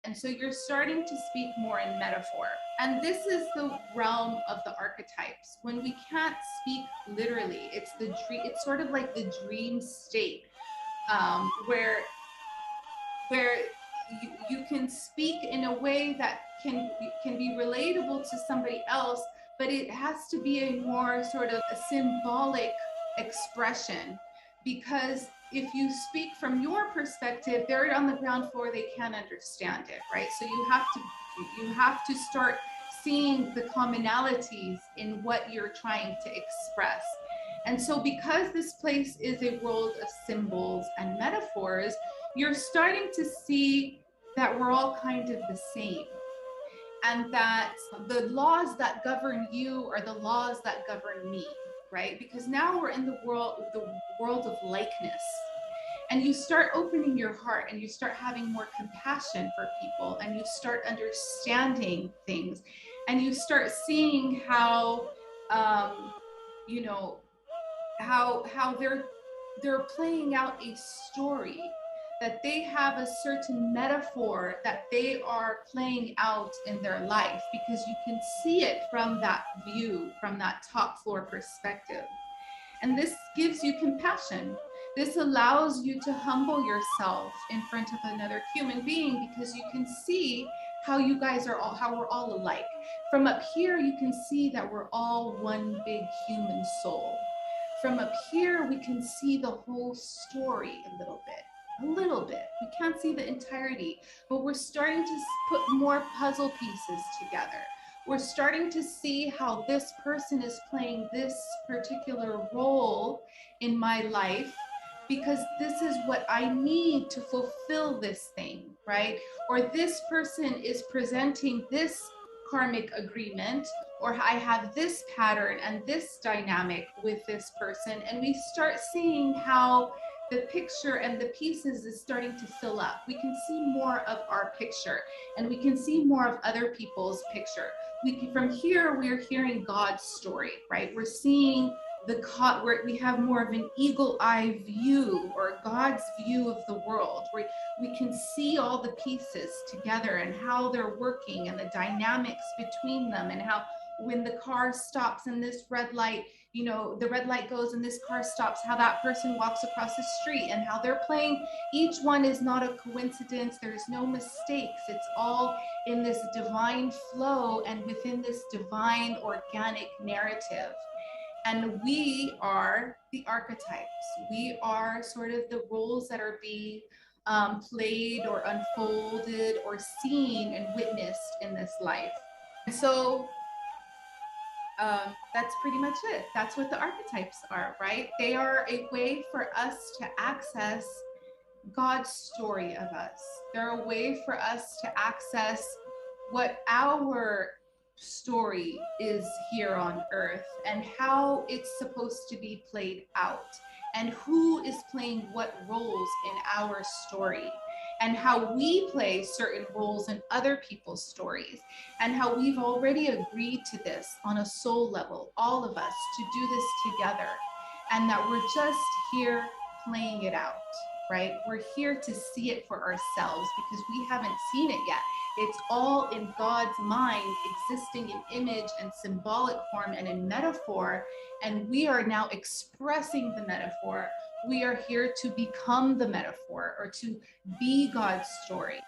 And so you're starting to speak more in metaphor. And this is the realm of the archetypes. When we can't speak literally, it's the dream, it's sort of like the dream state, where you can speak in a way that can be relatable to somebody else, but it has to be a more sort of a symbolic expression, because if you speak from your perspective, they're on the ground floor, they can't understand it, right? So you have to start seeing the commonalities in what you're trying to express. And so because this place is a world of symbols and metaphors, you're starting to see that we're all kind of the same, and that the laws that govern you are the laws that govern me, right? Because now we're in the world of likeness, and you start opening your heart and you start having more compassion for people, and you start understanding things, and you start seeing how you know how they're playing out a story, that they have a certain metaphor that they are playing out in their life, because you can see it from that view, from that top floor perspective. And this gives you compassion. This allows you to humble yourself in front of another human being, because you can see how you guys are all, how we're all alike. From up here, you can see that we're all one big human soul. From up here, we can see the whole story a little bit. We can't see the entirety, but we're starting to put more puzzle pieces together. We're starting to see how this person is playing this particular role in my life, because this is what I need to fulfill this thing, right? Or this person is presenting this karmic agreement, or I have this pattern and this dynamic with this person. And we start seeing how the picture and the pieces is starting to fill up. We can see more of our picture, and we can see more of other people's picture. From here, we're hearing God's story, right? We're seeing where we have more of an eagle eye view, or God's view of the world, where we can see all the pieces together and how they're working and the dynamics between them, and how when the car stops and this red light, the red light goes and this car stops, how that person walks across the street and how they're playing. Each one is not a coincidence. There's no mistakes. It's all in this divine flow and within this divine organic narrative. And we are the archetypes. We are sort of the roles that are being played or unfolded or seen and witnessed in this life. And so that's pretty much it. That's what the archetypes are, right? They are a way for us to access God's story of us. They're a way for us to access what our story is here on earth, and how it's supposed to be played out, and who is playing what roles in our story, and how we play certain roles in other people's stories, and how we've already agreed to this on a soul level, all of us, to do this together, and that we're just here playing it out, right? We're here to see it for ourselves, because we haven't seen it yet. It's all in God's mind, existing in image and symbolic form and in metaphor, and we are now expressing the metaphor. We are here to become the metaphor, or to be God's story.